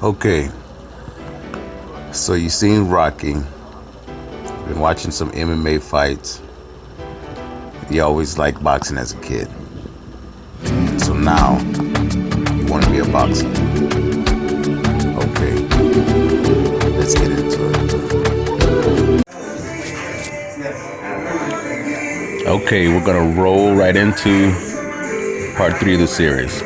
Okay, so you seen Rocky. Been watching some MMA fights. You always liked boxing as a kid. So now you want to be a boxer. Okay, let's get into it. Okay, we're gonna roll right into part 3 of the series.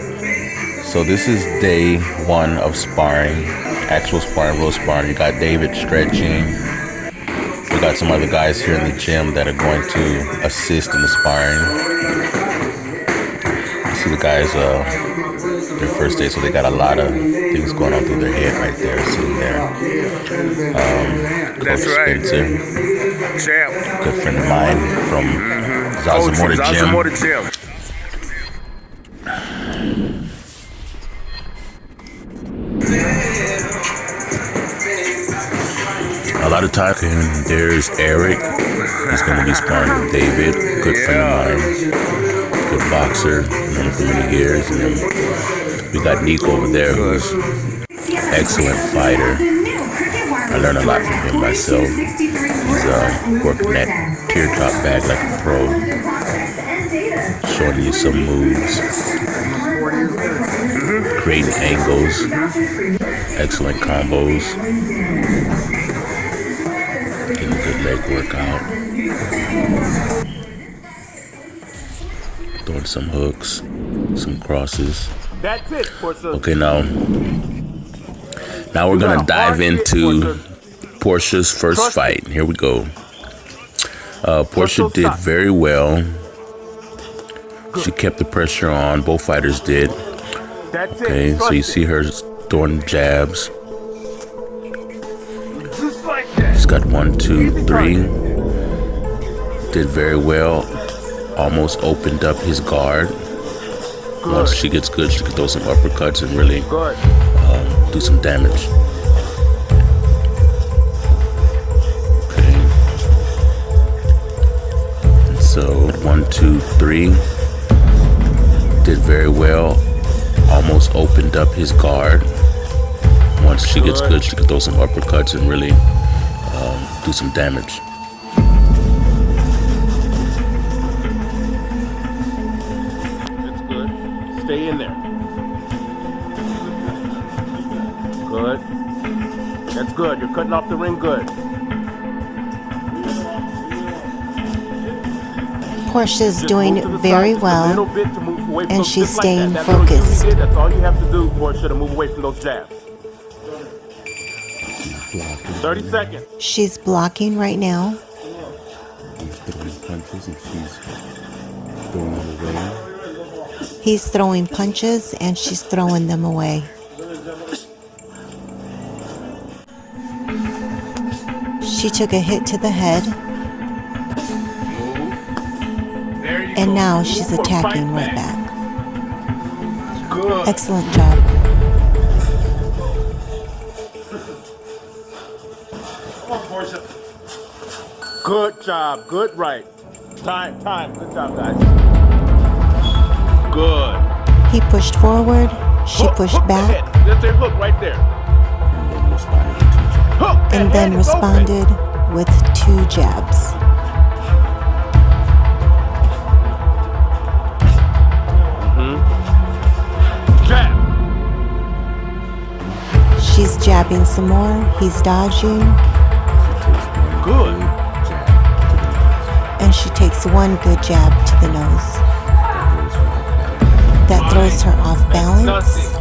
So this is day 1 of sparring, actual sparring, real sparring. You got David stretching. We got some other guys here in the gym that are going to assist in the sparring. You see the guys, their first day, so they got a lot of things going on through their head right there, sitting there. Coach Spencer, good friend of mine from Zazamora Gym. A lot of time, and there's Eric. He's going to be sparring with David, good friend of mine, good boxer, known him for many years. And then we got Nico over there, who's excellent fighter. I learned a lot from him myself. He's working that tear drop bag like a pro, showing you some moves, creating angles, excellent combos. Getting a good leg workout. Throwing some hooks, some crosses. Okay, now we're gonna dive into Portia's first fight. Here we go. Portia did very well. She kept the pressure on. Both fighters did. Okay, so you see her throwing jabs. She's got 1, 2, 3. Did very well. Almost opened up his guard. Once she gets good, she can throw some uppercuts and really do some damage. Okay. And so 1, 2, 3. Did very well. Almost opened up his guard. Once she gets good, she can throw some uppercuts and really do some damage. That's good. Stay in there. Good. That's good. You're cutting off the ring good. Portia's doing very well, and she's staying focused. That's all you have to do, Portia, to move away from those jabs. 30 seconds. She's blocking right now. He's throwing punches and she's throwing them away. He's throwing punches and she's throwing them away. She took a hit to the head. And now she's attacking right back. Good. Excellent job. Come on, Portia. Good job. Good right. Time. Good job, guys. Good. He pushed forward. She pushed back. There's a hook right there. And then responded with 2 jabs. Jab. She's jabbing some more. He's dodging. Good. And she takes 1 good jab to the nose. That throws her off balance.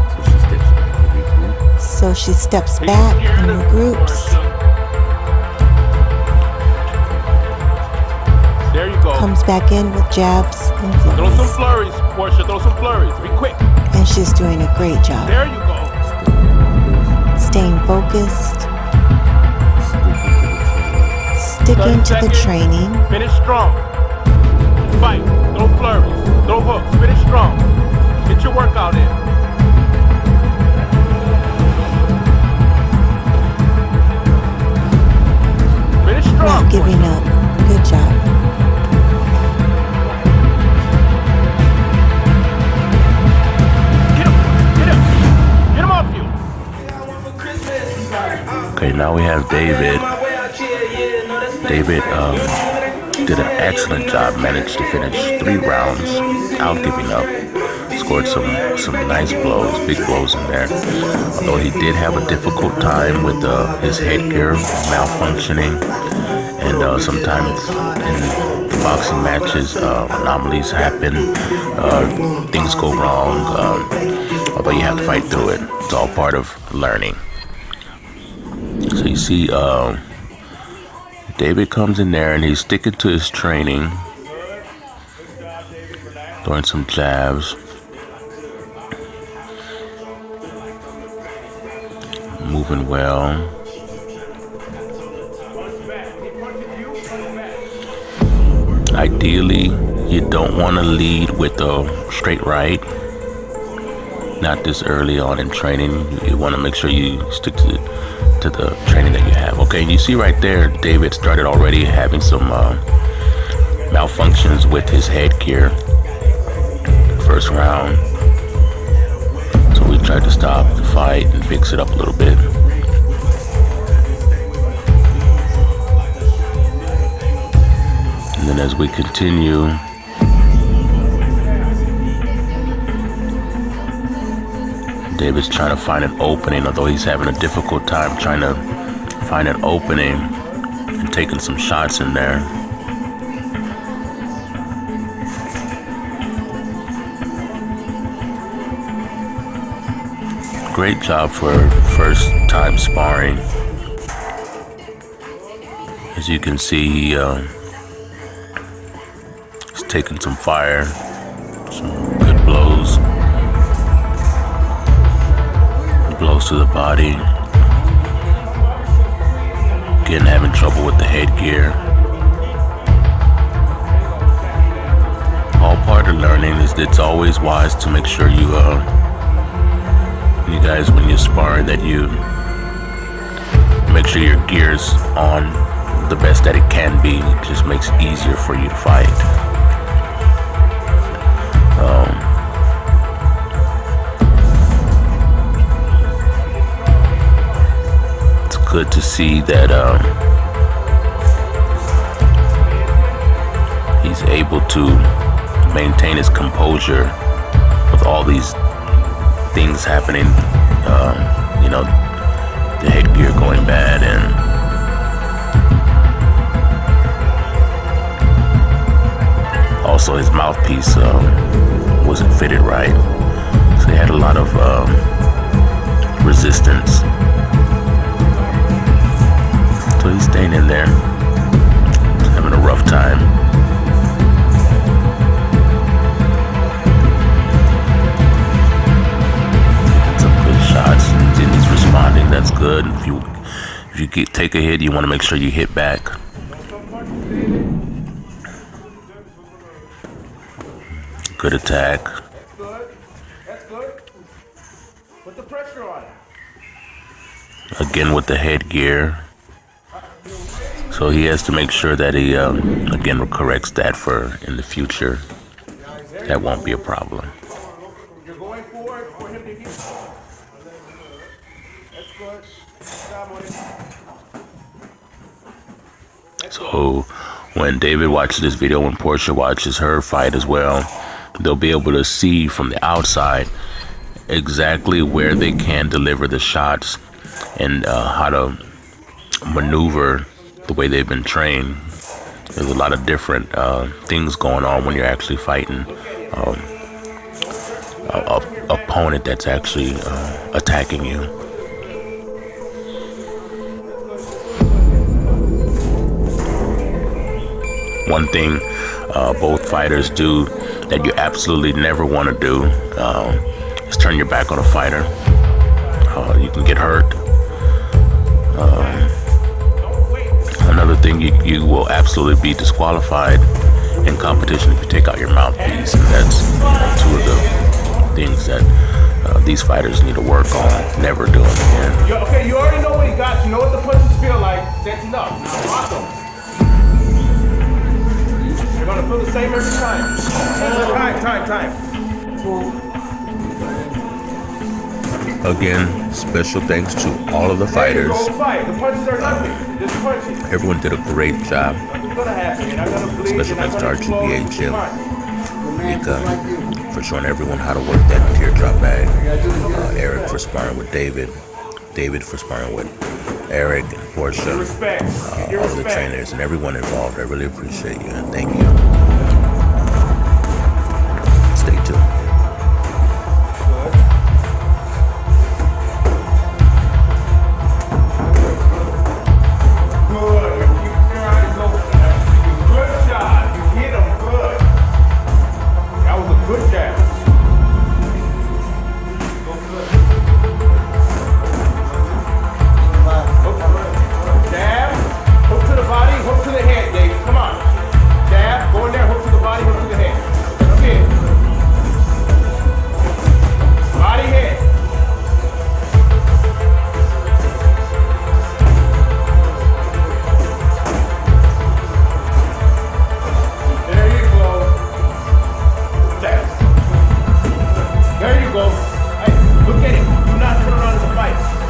So she steps back and regroups. There you go. Comes back in with jabs and Throw some flurries. flurries, Portia. Throw some flurries. Be quick. And she's doing a great job. There you go. Staying focused. Sticking to the training. Finish strong. Fight. Throw flurries. Throw hooks. Finish strong. Get your workout in. Finish strong. Not giving up. Good job. Get him. Get him off you. Okay, now we have David. David did an excellent job, managed to finish 3 rounds without giving up. Scored some nice blows, big blows in there. Although he did have a difficult time with his headgear malfunctioning, and sometimes in the boxing matches, anomalies happen, things go wrong. Although you have to fight through it. It's all part of learning. So you see, David comes in there and he's sticking to his training, throwing some jabs, moving well. Ideally, you don't want to lead with a straight right. Not this early on in training. You want to make sure you stick to the training that you have. Okay, you see right there, David started already having some malfunctions with his headgear. First round. So we tried to stop the fight and fix it up a little bit. And then as we continue, David's trying to find an opening, although he's having a difficult time trying to find an opening and taking some shots in there. Great job for first time sparring. As you can see, he's taking some fire, some good blows. Blows to the body. Again, having trouble with the headgear. All part of learning. It's always wise to make sure you guys, when you spar, that you make sure your gear's on the best that it can be. It just makes it easier for you to fight. Good to see that he's able to maintain his composure with all these things happening. You know, the headgear going bad, and also his mouthpiece wasn't fitted right, so he had a lot of resistance. So he's staying in there, having a rough time. Some good shots, and he's responding. That's good. If you take a hit, you want to make sure you hit back. Good attack. That's good. Put the pressure on. Again with the headgear. So he has to make sure that he, again, corrects that for in the future. That won't be a problem. You're going forward for him to hit. That's good. So when David watches this video, when Portia watches her fight as well, they'll be able to see from the outside exactly where they can deliver the shots and how to maneuver the way they've been trained. There's a lot of different things going on when you're actually fighting an opponent that's actually attacking you. One thing both fighters do that you absolutely never want to do is turn your back on a fighter. You can get hurt. Another thing, you will absolutely be disqualified in competition if you take out your mouthpiece, and that's two of the things that these fighters need to work on, never doing again. Okay, you already know what he got. You know what the punches feel like. That's enough. Awesome. You're gonna feel the same every time. Time. Again, special thanks to all of the fighters. Everyone did a great job. Special thanks to RGBA Jim, Mika, for showing everyone how to work that teardrop bag. Eric for sparring with David. David for sparring with Eric and Portia. All of the trainers and everyone involved. I really appreciate you and thank you. Stay tuned. Look at it. Do not put it on the fight.